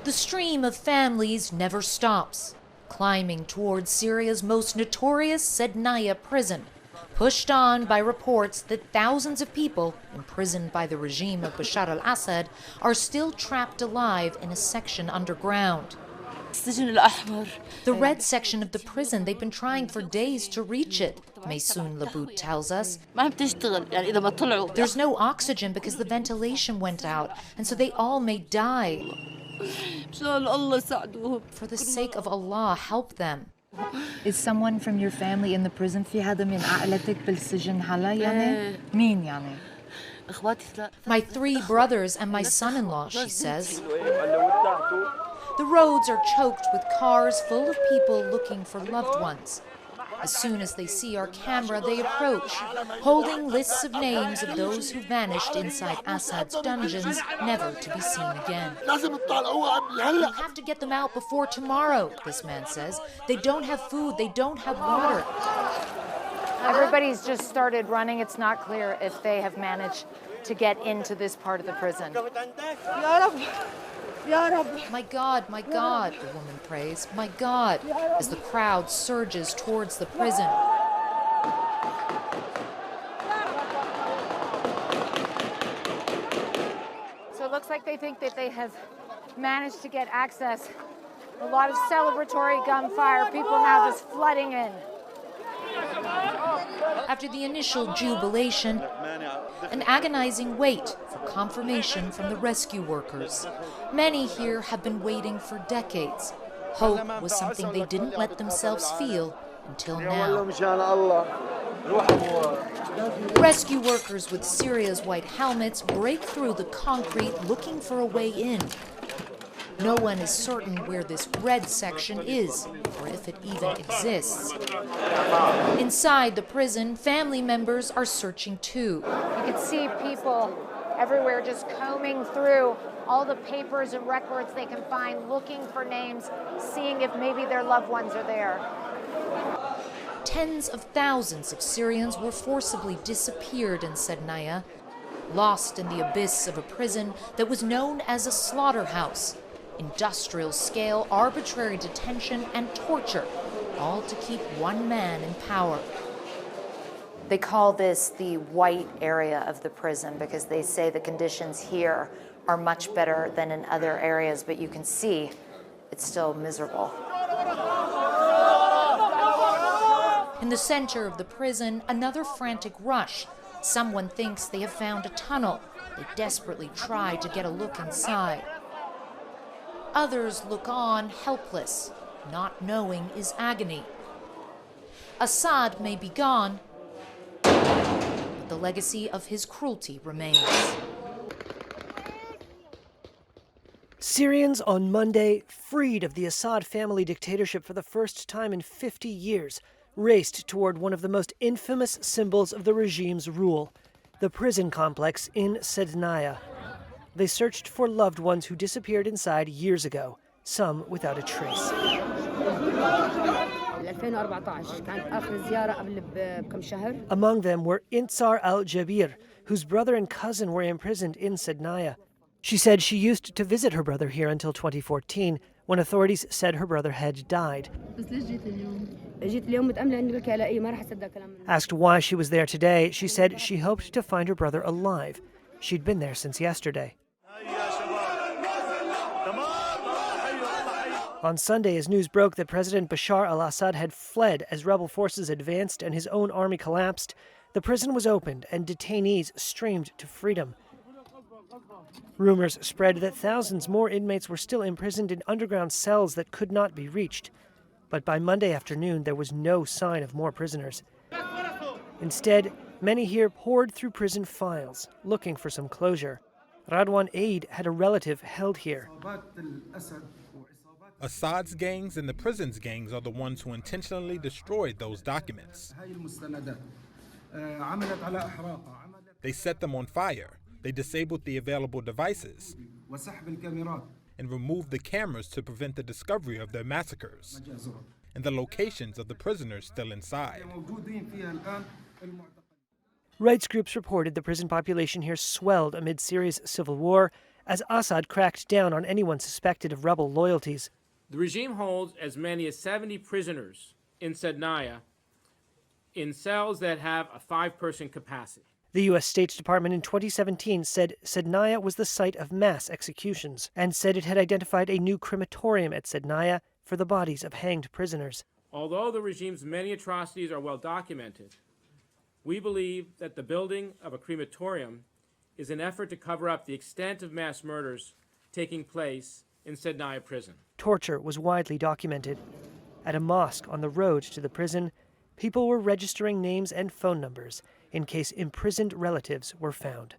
The stream of families never stops, climbing towards Syria's most notorious Saydnaya prison, pushed on by reports that thousands of people imprisoned by the regime of Bashar al-Assad are still trapped alive in a section underground. The red section of the prison, they've been trying for days to reach it, Maysoon Labout tells us. There's no oxygen because the ventilation went out, and so they all may die. For the sake of Allah, help them. Is someone from your family in the prison? في حدا من عائلتك بالسجن هلا يعني؟ مين يعني? My 3 brothers and my son-in-law, she says. The roads are choked with cars full of people looking for loved ones. As soon as they see our camera, they approach, holding lists of names of those who vanished inside Assad's dungeons, never to be seen again. You have to get them out before tomorrow, this man says. They don't have food, they don't have water. Everybody's just started running. It's not clear if they have managed to get into this part of the prison. My God, the woman prays, my God, as the crowd surges towards the prison. So it looks like they think that they have managed to get access. A lot of celebratory gunfire, people now just flooding in. After the initial jubilation, an agonizing wait for confirmation from the rescue workers. Many here have been waiting for decades. Hope was something they didn't let themselves feel until now. Rescue workers with Syria's white helmets break through the concrete looking for a way in. No one is certain where this red section is, or if it even exists. Inside the prison, family members are searching too. You can see people everywhere just combing through all the papers and records they can find, looking for names, seeing if maybe their loved ones are there. Tens of thousands of Syrians were forcibly disappeared in Saydnaya, lost in the abyss of a prison that was known as a slaughterhouse. Industrial-scale arbitrary detention and torture, all to keep one man in power. They call this the white area of the prison because they say the conditions here are much better than in other areas, but you can see it's still miserable. In the center of the prison, another frantic rush. Someone thinks they have found a tunnel. They desperately try to get a look inside. Others look on, helpless. Not knowing is agony. Assad may be gone, but the legacy of his cruelty remains. Syrians on Monday, freed of the Assad family dictatorship for the first time in 50 years, raced toward one of the most infamous symbols of the regime's rule, the prison complex in Saydnaya. They searched for loved ones who disappeared inside years ago, some without a trace. Among them were Intsar al-Jabir, whose brother and cousin were imprisoned in Saydnaya. She said she used to visit her brother here until 2014, when authorities said her brother had died. Asked why she was there today, she said she hoped to find her brother alive. She'd been there since yesterday. On Sunday, as news broke that President Bashar al-Assad had fled as rebel forces advanced and his own army collapsed, the prison was opened and detainees streamed to freedom. Rumors spread that thousands more inmates were still imprisoned in underground cells that could not be reached. But by Monday afternoon, there was no sign of more prisoners. Instead, many here poured through prison files, looking for some closure. Radwan Eid had a relative held here. Assad's gangs and the prison's gangs are the ones who intentionally destroyed those documents. They set them on fire. They disabled the available devices and removed the cameras to prevent the discovery of their massacres and the locations of the prisoners still inside. Rights groups reported the prison population here swelled amid Syria's civil war as Assad cracked down on anyone suspected of rebel loyalties. The regime holds as many as 70 prisoners in Saydnaya in cells that have a 5-person capacity. The U.S. State Department in 2017 said Saydnaya was the site of mass executions and said it had identified a new crematorium at Saydnaya for the bodies of hanged prisoners. Although the regime's many atrocities are well documented, we believe that the building of a crematorium is an effort to cover up the extent of mass murders taking place in Saydnaya Prison. Torture was widely documented. At a mosque on the road to the prison, people were registering names and phone numbers in case imprisoned relatives were found.